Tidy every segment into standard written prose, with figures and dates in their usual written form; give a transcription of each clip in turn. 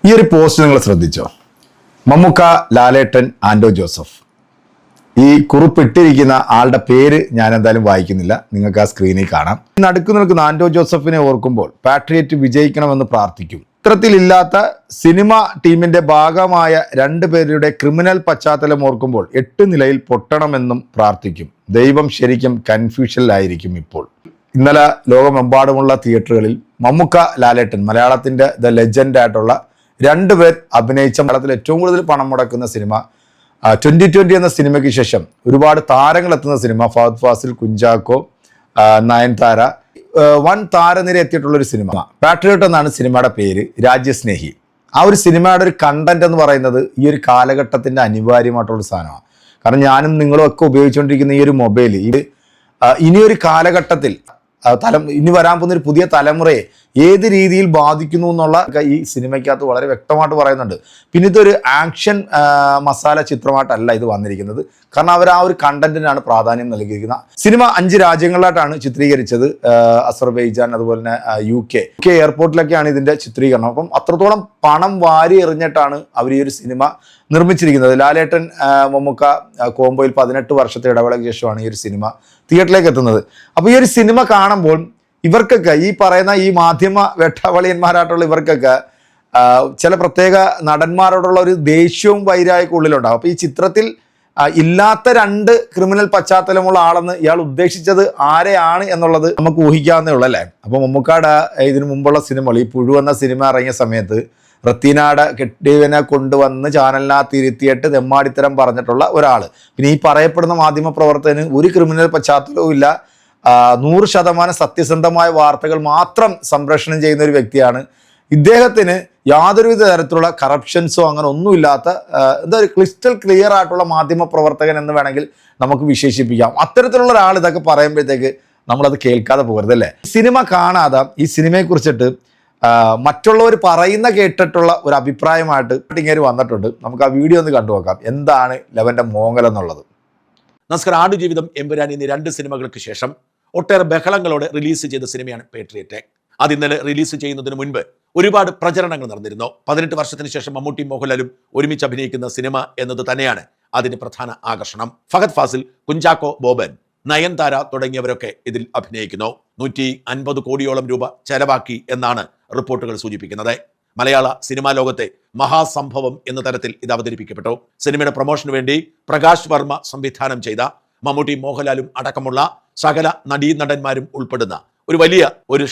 ഈ ഒരു പോസ്റ്റ് നിങ്ങൾ ശ്രദ്ധിച്ചോ? മമ്മൂക്ക, ലാലേട്ടൻ, ആൻഡോ ജോസഫ്. ഈ കുറിപ്പിട്ടിരിക്കുന്ന ആളുടെ പേര് ഞാൻ എന്തായാലും വായിക്കുന്നില്ല, നിങ്ങൾക്ക് ആ സ്ക്രീനിൽ കാണാം. നടുക്ക് നിൽക്കുന്ന ആൻഡോ ജോസഫിനെ ഓർക്കുമ്പോൾ പാട്രിയറ്റ് വിജയിക്കണമെന്ന് പ്രാർത്ഥിക്കും. ഇത്തരത്തിലില്ലാത്ത സിനിമ ടീമിന്റെ ഭാഗമായ രണ്ടുപേരുടെ ക്രിമിനൽ പശ്ചാത്തലം ഓർക്കുമ്പോൾ 8 നിലയിൽ പൊട്ടണമെന്നും പ്രാർത്ഥിക്കും. ദൈവം ശരിക്കും കൺഫ്യൂഷനിലായിരിക്കും ഇപ്പോൾ. ഇന്നലെ ലോകമെമ്പാടുമുള്ള തിയേറ്ററുകളിൽ മമ്മൂക്ക, ലാലേട്ടൻ, മലയാളത്തിന്റെ ദ ലെജൻഡ് ആയിട്ടുള്ള രണ്ടുപേർ അഭിനയിച്ച മലയാളത്തിൽ ഏറ്റവും കൂടുതൽ പണം മുടക്കുന്ന സിനിമ 2020 എന്ന സിനിമയ്ക്ക് ശേഷം ഒരുപാട് താരങ്ങൾ എത്തുന്ന സിനിമ. ഫഹദ് ഫാസിൽ, കുഞ്ചാക്കോ, നയൻതാര, വൻ താരനിര എത്തിയിട്ടുള്ള ഒരു സിനിമ. പാട്രിയോട്ട് എന്നാണ് സിനിമയുടെ പേര്. രാജ്യസ്നേഹി. ആ ഒരു സിനിമയുടെ ഒരു കണ്ടന്റ് എന്ന് പറയുന്നത് ഈ ഒരു കാലഘട്ടത്തിന്റെ അനിവാര്യമായിട്ടുള്ള സാധനമാണ്. കാരണം ഞാനും നിങ്ങളും ഒക്കെ ഉപയോഗിച്ചുകൊണ്ടിരിക്കുന്ന ഈ ഒരു മൊബൈൽ ഇനിയൊരു കാലഘട്ടത്തിൽ ഇനി വരാൻ പോകുന്ന ഒരു പുതിയ തലമുറയെ ഏത് രീതിയിൽ ബാധിക്കുന്നു എന്നുള്ള ഈ സിനിമയ്ക്കകത്ത് വളരെ വ്യക്തമായിട്ട് പറയുന്നുണ്ട്. പിന്നെ ഇതൊരു ആക്ഷൻ മസാല ചിത്രമായിട്ടല്ല ഇത് വന്നിരിക്കുന്നത്. കാരണം അവർ ആ ഒരു കണ്ടന്റിനാണ് പ്രാധാന്യം നൽകിയിരിക്കുന്നത്. സിനിമ 5 രാജ്യങ്ങളിലായിട്ടാണ് ചിത്രീകരിച്ചത്. അസർബൈജാൻ, അതുപോലെ തന്നെ UK എയർപോർട്ടിലൊക്കെയാണ് ഇതിന്റെ ചിത്രീകരണം. അപ്പം അത്രത്തോളം പണം വാരി എറിഞ്ഞിട്ടാണ് അവർ ഈ ഒരു സിനിമ നിർമ്മിച്ചിരിക്കുന്നത്. ലാലേട്ടൻ മമ്മൂക്ക കോംബോയിൽ 18 വർഷത്തെ ഇടവേളയ്ക്ക് ശേഷമാണ് ഈ ഒരു സിനിമ തിയേറ്ററിലേക്ക് എത്തുന്നത്. അപ്പോൾ ഈ ഒരു സിനിമ കാണുമ്പോൾ ഇവർക്കൊക്കെ ഈ പറയുന്ന ഈ മാധ്യമ വെട്ടവളിയന്മാരായിട്ടുള്ള ഇവർക്കൊക്കെ ചില പ്രത്യേക നടന്മാരോടുള്ള ഒരു ദേഷ്യവും വൈരാഗ്യമൊക്കെ ഉള്ളിലുണ്ടാകും. അപ്പോൾ ഈ ചിത്രത്തിൽ ഇല്ലാത്ത 2 ക്രിമിനൽ പശ്ചാത്തലമുള്ള ആളെന്ന് ഇയാൾ ഉദ്ദേശിച്ചത് ആരെയാണ് എന്നുള്ളത് നമുക്ക് ഊഹിക്കാവുന്നേ ഉള്ളൂ അല്ലേ. അപ്പോൾ മമ്മൂക്കാട് ഇതിനു മുമ്പുള്ള സിനിമകൾ, ഈ പുഴു എന്ന സിനിമ ഇറങ്ങിയ സമയത്ത് റത്തീനാടെ കെട്ടിയവനെ കൊണ്ടുവന്ന് ചാനലിനകത്ത് ഇരുത്തിയിട്ട് തെമ്മാടിത്തരം പറഞ്ഞിട്ടുള്ള ഒരാൾ. പിന്നെ ഈ പറയപ്പെടുന്ന മാധ്യമ പ്രവർത്തകന് ഒരു ക്രിമിനൽ പശ്ചാത്തലവും ഇല്ല. 100% സത്യസന്ധമായ വാർത്തകൾ മാത്രം സംപ്രേഷണം ചെയ്യുന്ന ഒരു വ്യക്തിയാണ്. ഇദ്ദേഹത്തിന് യാതൊരുവിധ തരത്തിലുള്ള കറപ്ഷൻസോ അങ്ങനെ ഒന്നുമില്ലാത്ത എന്താ ഒരു ക്രിസ്റ്റൽ ക്ലിയർ ആയിട്ടുള്ള മാധ്യമ പ്രവർത്തകൻ എന്ന് വേണമെങ്കിൽ നമുക്ക് വിശേഷിപ്പിക്കാം. അത്തരത്തിലുള്ള ഒരാൾ ഇതൊക്കെ പറയുമ്പോഴത്തേക്ക് നമ്മളത് കേൾക്കാതെ പോകരുതല്ലേ. സിനിമ കാണാതെ ഈ സിനിമയെ കുറിച്ചിട്ട് മറ്റുള്ളവർ പറയുന്ന കേട്ടിട്ടുള്ള ഒരു അഭിപ്രായമായിട്ട് ഇങ്ങനെ വന്നിട്ടുണ്ട്. നമുക്ക് ആ വീഡിയോ ഒന്ന് കണ്ടു നോക്കാം. എന്താണ് ലവന്റെ മോങ്ങൽ എന്നുള്ളത്. നമസ്കാരം. ആടുജീവിതം, എമ്പുരാൻ എന്നീ 2 സിനിമകൾക്ക് ശേഷം ഒട്ടേറെ ബഹളങ്ങളോടെ റിലീസ് ചെയ്ത സിനിമയാണ് പേട്രിയറ്റ്. അത് ഇന്നലെ റിലീസ് ചെയ്യുന്നതിന് മുൻപ് ഒരുപാട് പ്രചരണങ്ങൾ നടന്നിരുന്നു. 18 വർഷത്തിന് ശേഷം മമ്മൂട്ടിയും മോഹൻലാലും ഒരുമിച്ച് അഭിനയിക്കുന്ന സിനിമ എന്നത് തന്നെയാണ് അതിന്റെ പ്രധാന ആകർഷണം. ഫഹദ് ഫാസിൽ, കുഞ്ചാക്കോ ബോബൻ, നയൻതാര തുടങ്ങിയവരൊക്കെ ഇതിൽ അഭിനയിക്കുന്നു. 150 കോടിയോളം രൂപ ചെലവാക്കി എന്നാണ് റിപ്പോർട്ടുകൾ സൂചിപ്പിക്കുന്നത്. മലയാള സിനിമാ ലോകത്തെ മഹാസംഭവം എന്ന തരത്തിൽ ഇത് അവതരിപ്പിക്കപ്പെട്ടു. സിനിമയുടെ പ്രൊമോഷന് വേണ്ടി പ്രകാശ് വർമ്മ സംവിധാനം ചെയ്ത മമ്മൂട്ടി, മോഹൻലാലും അടക്കമുള്ള സകല നടീനടന്മാരും ഉൾപ്പെടുന്ന ഒരു വലിയ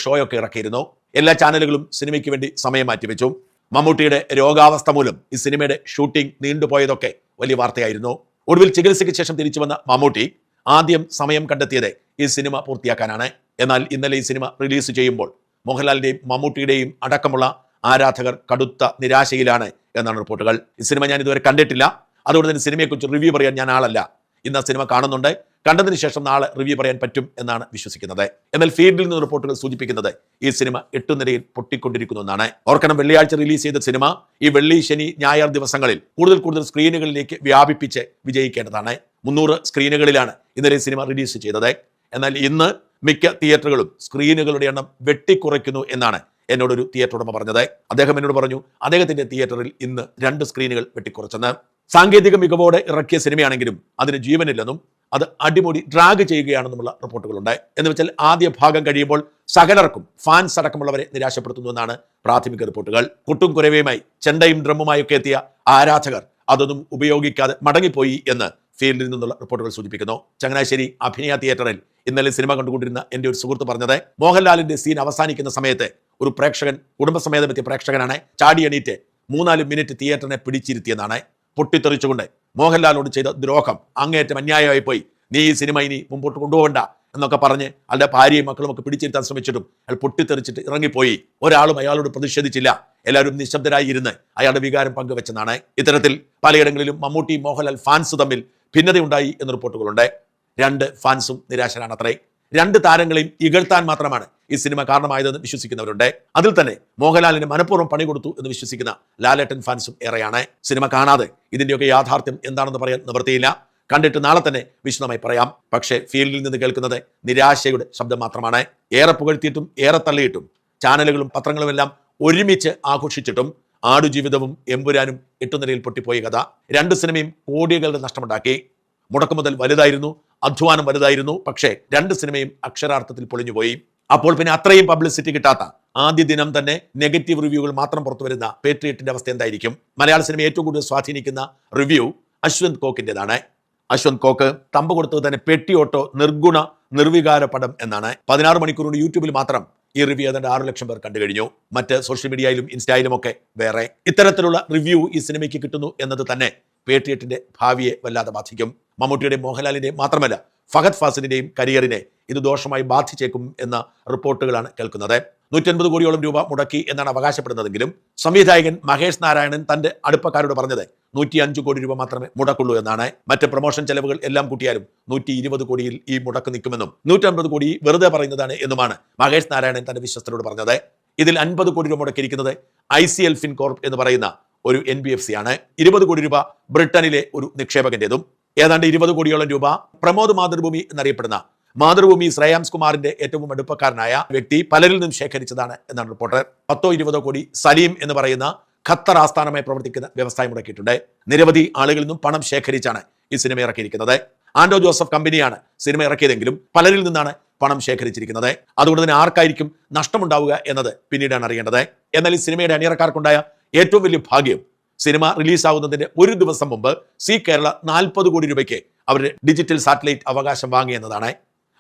ഷോയൊക്കെ ഇറക്കിയിരുന്നു. എല്ലാ ചാനലുകളും സിനിമയ്ക്ക് വേണ്ടി സമയം മാറ്റിവെച്ചു. മമ്മൂട്ടിയുടെ രോഗാവസ്ഥ മൂലം ഈ സിനിമയുടെ ഷൂട്ടിംഗ് നീണ്ടുപോയതൊക്കെ വലിയ വാർത്തയായിരുന്നു. ഒടുവിൽ ചികിത്സയ്ക്ക് ശേഷം തിരിച്ചു വന്ന മമ്മൂട്ടി ആദ്യം സമയം കണ്ടെത്തിയത് ഈ സിനിമ പൂർത്തിയാക്കാനാണ്. എന്നാൽ ഇന്നലെ ഈ സിനിമ റിലീസ് ചെയ്യുമ്പോൾ മോഹൻലാലിന്റെയും മമ്മൂട്ടിയുടെയും അടക്കമുള്ള ആരാധകർ കടുത്ത നിരാശയിലാണ് എന്നാണ് റിപ്പോർട്ടുകൾ. ഈ സിനിമ ഞാൻ ഇതുവരെ കണ്ടിട്ടില്ല. അതുകൊണ്ട് തന്നെ സിനിമയെക്കുറിച്ച് റിവ്യൂ പറയാൻ ഞാൻ ആളല്ല. ഇന്ന് ആ സിനിമ കാണുന്നുണ്ട്. കണ്ടതിന് ശേഷം നാളെ റിവ്യൂ പറയാൻ പറ്റും എന്നാണ് വിശ്വസിക്കുന്നത്. എന്നാൽ ഫീൽഡിൽ നിന്ന് റിപ്പോർട്ടുകൾ സൂചിപ്പിക്കുന്നത് ഈ സിനിമ 8 നിലയിൽ പൊട്ടിക്കൊണ്ടിരിക്കുന്നു എന്നാണ്. ഓർക്കണം, വെള്ളിയാഴ്ച റിലീസ് ചെയ്ത സിനിമ ഈ വെള്ളി, ശനി, ഞായർ ദിവസങ്ങളിൽ കൂടുതൽ സ്ക്രീനുകളിലേക്ക് വ്യാപിപ്പിച്ച് വിജയിക്കേണ്ടതാണ്. 300 സ്ക്രീനുകളിലാണ് ഇന്നലെ സിനിമ റിലീസ് ചെയ്തത്. എന്നാൽ ഇന്ന് മിക്ക തിയേറ്ററുകളും സ്ക്രീനുകളുടെ എണ്ണം വെട്ടിക്കുറയ്ക്കുന്നു എന്നാണ് എന്നോടൊരു തിയേറ്റർ ഉടമ പറഞ്ഞത്. അദ്ദേഹം എന്നോട് പറഞ്ഞു, അദ്ദേഹത്തിന്റെ തിയേറ്ററിൽ ഇന്ന് 2 സ്ക്രീനുകൾ വെട്ടിക്കുറച്ചെന്ന്. സാങ്കേതിക മികവോടെ ഇറക്കിയ സിനിമയാണെങ്കിലും അതിന് ജീവനില്ലെന്നും അത് അടിമുടി ഡ്രാഗ് ചെയ്യുകയാണെന്നുമുള്ള റിപ്പോർട്ടുകളുണ്ട്. എന്ന് വെച്ചാൽ ആദ്യ ഭാഗം കഴിയുമ്പോൾ സകലർക്കും, ഫാൻസ് അടക്കമുള്ളവരെ നിരാശപ്പെടുത്തുന്നു എന്നാണ് പ്രാഥമിക റിപ്പോർട്ടുകൾ. കുട്ടും കുരവയുമായി ചെണ്ടയും ഡ്രമ്മുമായൊക്കെ എത്തിയ ആരാധകർ അതൊന്നും ഉപയോഗിക്കാതെ മടങ്ങിപ്പോയി എന്ന് ഫീൽഡിൽ നിന്നുള്ള റിപ്പോർട്ടുകൾ സൂചിപ്പിക്കുന്നു. ചങ്ങനാശ്ശേരി അഭിനയ തിയേറ്ററിൽ ഇന്നലെ സിനിമ കണ്ടുകൊണ്ടിരുന്ന എൻ്റെ ഒരു സുഹൃത്ത് പറഞ്ഞത്, മോഹൻലാലിന്റെ സീൻ അവസാനിക്കുന്ന സമയത്ത് ഒരു പ്രേക്ഷകൻ, കുടുംബസമേതം എത്തിയ പ്രേക്ഷകനാണ്, ചാടി എണീറ്റ് 3-4 മിനിറ്റ് തിയേറ്ററിനെ പിടിച്ചിരുത്തിയെന്നാണ്. പൊട്ടിത്തെറിച്ചുകൊണ്ട് മോഹൻലാലിനോട് ചെയ്ത ദ്രോഹം അങ്ങേയറ്റം അന്യായമായി പോയി, നീ ഈ സിനിമ ഇനി മുമ്പോട്ട് കൊണ്ടുപോകണ്ട എന്നൊക്കെ പറഞ്ഞ് അയാളുടെ ഭാര്യയും മക്കളും ഒക്കെ പിടിച്ചിരുത്താൻ ശ്രമിച്ചിട്ടും അയാൾ പൊട്ടിത്തെറിച്ചിട്ട് ഇറങ്ങിപ്പോയി. ഒരാളും അയാളോട് പ്രതിഷേധിച്ചില്ല. എല്ലാവരും നിശബ്ദരായി ഇരുന്ന് അയാളുടെ വികാരം പങ്കുവെച്ചെന്നാണ്. ഇത്തരത്തിൽ പലയിടങ്ങളിലും മമ്മൂട്ടി, മോഹൻലാൽ ഫാൻസ് തമ്മിൽ ഭിന്നതയുണ്ടായി എന്ന് റിപ്പോർട്ടുകളുണ്ട്. 2 ഫാൻസും നിരാശരാണത്രേ. 2 താരങ്ങളെയും ഇകഴ്ത്താൻ മാത്രമാണ് ഈ സിനിമ കാരണമായതെന്ന് വിശ്വസിക്കുന്നവരുണ്ട്. അതിൽ തന്നെ മോഹൻലാലിന് മനഃപൂർവ്വം പണി കൊടുത്തു എന്ന് വിശ്വസിക്കുന്ന ലാലേട്ടൻ ഫാൻസും ഏറെയാണ്. സിനിമ കാണാതെ ഇതിന്റെയൊക്കെ യാഥാർത്ഥ്യം എന്താണെന്ന് പറയാൻ നിവൃത്തിയില്ല. കണ്ടിട്ട് നാളെ തന്നെ വിശദമായി പറയാം. പക്ഷേ ഫീൽഡിൽ നിന്ന് കേൾക്കുന്നത് നിരാശയുടെ ശബ്ദം മാത്രമാണ്. ഏറെ പുകഴ്ത്തിയിട്ടും ഏറെ തള്ളിയിട്ടും ചാനലുകളും പത്രങ്ങളും എല്ലാം ഒരുമിച്ച് ആഘോഷിച്ചിട്ടും ആടുജീവിതവും എമ്പുരാനും എട്ടുനിലയിൽ പൊട്ടിപ്പോയ കഥ. രണ്ട് സിനിമയും കോടികളുടെ നഷ്ടമുണ്ടാക്കി. മുടക്കുമുതൽ വലുതായിരുന്നു, അധ്വാനം വലുതായിരുന്നു. പക്ഷേ രണ്ട് സിനിമയും അക്ഷരാർത്ഥത്തിൽ പൊളിഞ്ഞുപോയി. അപ്പോൾ പിന്നെ അത്രയും പബ്ലിസിറ്റി കിട്ടാത്ത ആദ്യ ദിനം തന്നെ നെഗറ്റീവ് റിവ്യൂകൾ മാത്രം പുറത്തു വരുന്ന പേട്രിയറ്റിന്റെ അവസ്ഥ എന്തായിരിക്കും? മലയാള സിനിമ ഏറ്റവും കൂടുതൽ സ്വാധീനിക്കുന്ന റിവ്യൂ അശ്വന്ത് കോക്കിൻ്റെതാണ്. അശ്വന്ത് കോക്ക് തമ്പ് കൊടുത്തത് തന്നെ പെട്ടിയോട്ടോ നിർഗുണ നിർവികാര പടം എന്നാണ്. 16 മണിക്കൂർ കൊണ്ട് യൂട്യൂബിൽ മാത്രം ഈ റിവ്യൂ ഏതാണ്ട് 6 ലക്ഷം പേർ കണ്ടു കഴിഞ്ഞു. മറ്റ് സോഷ്യൽ മീഡിയയിലും ഇൻസ്റ്റയിലും ഒക്കെ വേറെ ഇത്തരത്തിലുള്ള റിവ്യൂ ഈ സിനിമയ്ക്ക് കിട്ടുന്നു എന്നത് തന്നെ പേട്രിയറ്റിന്റെ ഭാവിയെ വല്ലാതെ ബാധിക്കും. മമ്മൂട്ടിയുടെയും മോഹൻലാലിന്റെയും മാത്രമല്ല ഫഹദ് ഫാസിലിന്റെയും കരിയറിനെ ഇത് ദോഷമായി ബാധിച്ചേക്കും എന്ന റിപ്പോർട്ടുകളാണ് കേൾക്കുന്നത്. 150 കോടിയോളം രൂപ മുടക്കി എന്നാണ് അവകാശപ്പെടുന്നതെങ്കിലും സംവിധായകൻ മഹേഷ് നാരായണൻ തന്റെ അടുപ്പക്കാരോട് പറഞ്ഞത് 105 കോടി രൂപ മാത്രമേ മുടക്കുള്ളൂ എന്നാണ്. മറ്റ് പ്രൊമോഷൻ ചെലവുകൾ എല്ലാം കൂട്ടിയാലും 120 കോടിയിൽ ഈ മുടക്ക് നിൽക്കുമെന്നും 150 കോടി വെറുതെ പറയുന്നതാണ് എന്നുമാണ് മഹേഷ് നാരായണൻ തന്റെ വിശ്വസ്തരോട് പറഞ്ഞത്. ഇതിൽ 50 കോടി രൂപ മുടക്കിയിരിക്കുന്നത് ICL ഫിൻകോർപ്പ് എന്ന് പറയുന്ന ഒരു NBFC ആണ്. 20 കോടി രൂപ ബ്രിട്ടനിലെ ഒരു നിക്ഷേപകന്റേതും ഏതാണ്ട് 20 കോടിയോളം രൂപ പ്രമോദ് മാതൃഭൂമി എന്നറിയപ്പെടുന്ന മാതൃഭൂമി ശ്രേയാംസ് കുമാറിന്റെ ഏറ്റവും അടുപ്പക്കാരനായ വ്യക്തി പലരിൽ നിന്നും ശേഖരിച്ചതാണ് എന്നാണ് റിപ്പോർട്ട്. 10-20 കോടി സലീം എന്ന് പറയുന്ന ഖത്തർ ആസ്ഥാനമായി പ്രവർത്തിക്കുന്ന വ്യവസായം മുടക്കിയിട്ടുണ്ട്. നിരവധി ആളുകളിൽ നിന്നും പണം ശേഖരിച്ചാണ് ഈ സിനിമ ഇറക്കിയിരിക്കുന്നത്. ആൻഡോ ജോസഫ് കമ്പനിയാണ് സിനിമ ഇറക്കിയതെങ്കിലും പലരിൽ നിന്നാണ് പണം ശേഖരിച്ചിരിക്കുന്നത്. അതുകൊണ്ട് തന്നെ ആർക്കായിരിക്കും നഷ്ടമുണ്ടാവുക എന്നത് പിന്നീടാണ് അറിയേണ്ടത്. എന്നാൽ ഈ സിനിമയുടെ അണിയറക്കാർക്കുണ്ടായ ഏറ്റവും വലിയ ഭാഗ്യം സിനിമ റിലീസാവുന്നതിന്റെ ഒരു ദിവസം മുമ്പ് സി കേരള 40 കോടി രൂപയ്ക്ക് അവരുടെ ഡിജിറ്റൽ സാറ്റലൈറ്റ് അവകാശം വാങ്ങി എന്നതാണ്.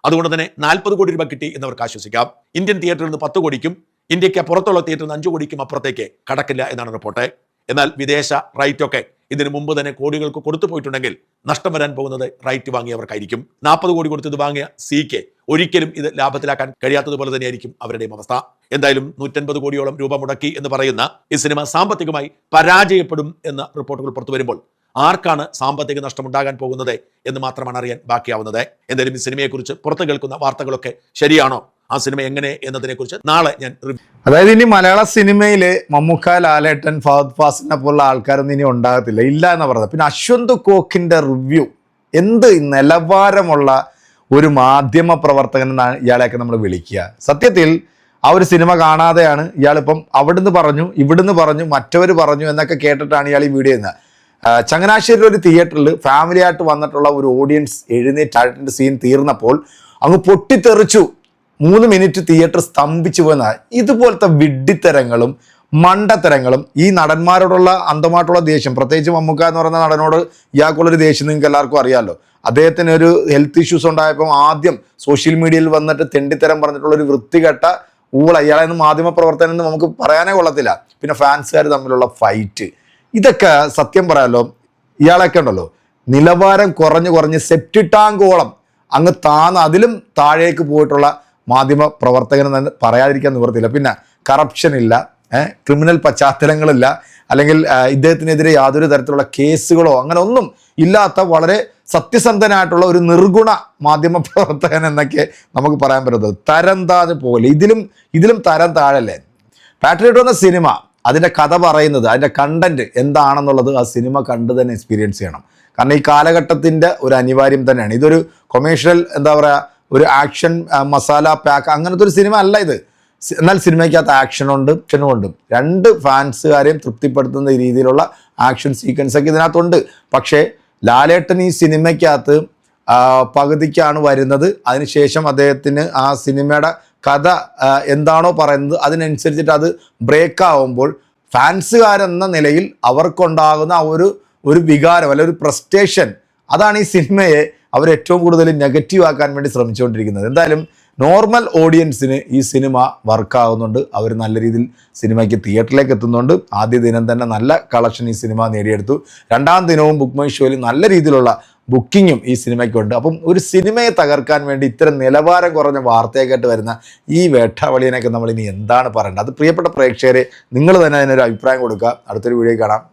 അതുകൊണ്ട് തന്നെ 40 കോടി രൂപ കിട്ടി എന്നവർക്ക് ആശ്വസിക്കാം. ഇന്ത്യൻ തിയേറ്ററിൽ നിന്ന് 10 കോടിക്കും ഇന്ത്യക്ക് പുറത്തുള്ള തിയേറ്ററിൽ നിന്ന് 5 കോടിക്കും അപ്പുറത്തേക്ക് കടക്കില്ല എന്നാണ് റിപ്പോർട്ട്. എന്നാൽ വിദേശ റൈറ്റൊക്കെ ഇതിനു മുമ്പ് തന്നെ കോടികൾക്ക് കൊടുത്തു പോയിട്ടുണ്ടെങ്കിൽ നഷ്ടം വരാൻ പോകുന്നത് റൈറ്റ് വാങ്ങിയവർക്കായിരിക്കും. 40 കോടി കൊടുത്ത് ഇത് വാങ്ങിയ സിക്ക് ഒരിക്കലും ഇത് ലാഭത്തിലാക്കാൻ കഴിയാത്തതുപോലെ തന്നെയായിരിക്കും അവരുടെയും അവസ്ഥ. എന്തായാലും 150 കോടിയോളം രൂപ മുടക്കി എന്ന് പറയുന്ന ഈ സിനിമ സാമ്പത്തികമായി പരാജയപ്പെടും എന്ന റിപ്പോർട്ടുകൾ പുറത്തു വരുമ്പോൾ ആർക്കാണ് സാമ്പത്തിക നഷ്ടമുണ്ടാകാൻ പോകുന്നത് എന്ന് മാത്രമാണ് അറിയാൻ ബാക്കിയാവുന്നത്. എന്തായാലും ഈ സിനിമയെക്കുറിച്ച് പുറത്തു കേൾക്കുന്ന വാർത്തകളൊക്കെ ശരിയാണോ, ആ സിനിമ എങ്ങനെ എന്നതിനെക്കുറിച്ച് നാളെ ഞാൻ അതായത് ഇനി മലയാള സിനിമയില് മമ്മൂക്ക, ലാലേട്ടൻ, ഫഹദ് ഫാസിലിനെ പോലുള്ള ആൾക്കാരൊന്നും ഇനി ഉണ്ടാകത്തില്ല, ഇല്ല എന്ന് പറഞ്ഞത്. പിന്നെ അശ്വന്ത് കോക്കിന്റെ റിവ്യൂ എന്ത് നിലവാരമുള്ള ഒരു മാധ്യമ പ്രവർത്തകൻ എന്നാണ് ഇയാളെയൊക്കെ നമ്മൾ വിളിക്കുക. സത്യത്തിൽ ആ ഒരു സിനിമ കാണാതെയാണ് ഇയാളിപ്പം അവിടുന്ന് പറഞ്ഞു ഇവിടുന്ന് പറഞ്ഞു മറ്റവർ പറഞ്ഞു എന്നൊക്കെ കേട്ടിട്ടാണ് ഇയാൾ ഈ വീഡിയോ ചെയ്യുന്നത്. ചങ്ങനാശ്ശേരിയിൽ ഒരു തിയേറ്ററിൽ ഫാമിലി ആയിട്ട് വന്നിട്ടുള്ള ഒരു ഓഡിയൻസ് എഴുന്നേറ്റ് സീൻ തീർന്നപ്പോൾ അങ്ങ് പൊട്ടിത്തെറിച്ചു. 3 മിനിറ്റ് തിയേറ്റർ സ്തംഭിച്ചു പോയെന്ന ഇതുപോലത്തെ വിഡ്ഢിത്തരങ്ങളും മണ്ടത്തരങ്ങളും ഈ നടന്മാരോടുള്ള അന്ധമായിട്ടുള്ള ദേഷ്യം, പ്രത്യേകിച്ച് മമ്മൂക്ക എന്ന് പറയുന്ന നടനോട് ഇയാൾക്കുള്ളൊരു ദേഷ്യം നിങ്ങൾക്ക് എല്ലാവർക്കും അറിയാമല്ലോ. അദ്ദേഹത്തിന് ഒരു ഹെൽത്ത് ഇഷ്യൂസ് ഉണ്ടായപ്പോൾ ആദ്യം സോഷ്യൽ മീഡിയയിൽ വന്നിട്ട് തെണ്ടിത്തരം പറഞ്ഞിട്ടുള്ള ഒരു വൃത്തികെട്ട ഇയാളെന്ന് മാധ്യമ പ്രവർത്തനം എന്ന് നമുക്ക് പറയാനേ കൊള്ളത്തില്ല. പിന്നെ ഫാൻസുകാർ തമ്മിലുള്ള ഫൈറ്റ്, ഇതൊക്കെ സത്യം പറയാമല്ലോ ഇയാളൊക്കെ ഉണ്ടല്ലോ നിലവാരം കുറഞ്ഞ് സെപ്റ്റി ടാങ്കോളം അങ്ങ് അതിലും താഴേക്ക് പോയിട്ടുള്ള മാധ്യമ പ്രവർത്തകൻ എന്ന് പറയാതിരിക്കാൻ നിവൃത്തിയില്ല. പിന്നെ കറപ്ഷൻ ഇല്ല, ക്രിമിനൽ പശ്ചാത്തലങ്ങളില്ല, അല്ലെങ്കിൽ ഇദ്ദേഹത്തിനെതിരെ യാതൊരു തരത്തിലുള്ള കേസുകളോ അങ്ങനെ ഒന്നും ഇല്ലാത്ത വളരെ സത്യസന്ധനായിട്ടുള്ള ഒരു നിർഗുണ മാധ്യമ പ്രവർത്തകൻ എന്നൊക്കെ നമുക്ക് പറയാൻ പറ്റുന്നത്. തരം താഴെ പോലെ ഇതിലും തരം താഴല്ലേ. പാട്രിയറ്റ് എന്ന സിനിമ അതിൻ്റെ കഥ പറയുന്നത്, അതിൻ്റെ കണ്ടന്റ് എന്താണെന്നുള്ളത് ആ സിനിമ കണ്ട് തന്നെ എക്സ്പീരിയൻസ് ചെയ്യണം. കാരണം ഈ കാലഘട്ടത്തിൻ്റെ ഒരു അനിവാര്യം തന്നെയാണ്. ഇതൊരു കൊമേഴ്ഷ്യൽ ഒരു ആക്ഷൻ മസാല പാക്ക് അങ്ങനത്തെ ഒരു സിനിമ അല്ല ഇത്. എന്നാൽ സിനിമയ്ക്കകത്ത് ആക്ഷനുണ്ട്, ഉണ്ട്. 2 ഫാൻസുകാരെയും തൃപ്തിപ്പെടുത്തുന്ന രീതിയിലുള്ള ആക്ഷൻ സീക്വൻസ് ഒക്കെ ഇതിനകത്തുണ്ട്. പക്ഷേ ലാലേട്ടൻ ഈ സിനിമയ്ക്കകത്ത് പകുതിക്കാണ് വരുന്നത്. അതിനുശേഷം അദ്ദേഹത്തിന് ആ സിനിമയുടെ കഥ എന്താണോ പറയുന്നത് അതിനനുസരിച്ചിട്ട് അത് ബ്രേക്ക് ആവുമ്പോൾ ഫാൻസുകാരെന്ന നിലയിൽ അവർക്കുണ്ടാകുന്ന ഒരു വികാരം അല്ലെ ഒരു പ്രസ്റ്റേഷൻ, അതാണ് ഈ സിനിമയെ അവർ ഏറ്റവും കൂടുതൽ നെഗറ്റീവ് ആക്കാൻ വേണ്ടി ശ്രമിച്ചുകൊണ്ടിരിക്കുന്നത്. എന്തായാലും നോർമൽ ഓഡിയൻസിന് ഈ സിനിമ വർക്കാവുന്നുണ്ട്. അവർ നല്ല രീതിയിൽ സിനിമയ്ക്ക് തിയേറ്ററിലേക്ക് എത്തുന്നുണ്ട്. ആദ്യ ദിനം തന്നെ നല്ല കളക്ഷൻ ഈ സിനിമ നേടിയെടുത്തു. 2ാം ദിനവും ബുക്ക് മൈ ഷോയിൽ നല്ല രീതിയിലുള്ള ബുക്കിങ്ങും ഈ സിനിമയ്ക്കുണ്ട്. അപ്പം ഒരു സിനിമയെ തകർക്കാൻ വേണ്ടി ഇത്തരം നിലവാരം കുറഞ്ഞ വാർത്തയൊക്കെയായിട്ട് വരുന്ന ഈ വേട്ടാവളിയനൊക്കെ നമ്മൾ ഇനി എന്താണ് പറയേണ്ടത്? അത് പ്രിയപ്പെട്ട പ്രേക്ഷകരെ നിങ്ങൾ തന്നെ അതിനൊരു അഭിപ്രായം കൊടുക്കുക. അടുത്തൊരു വീഡിയോ കാണാം.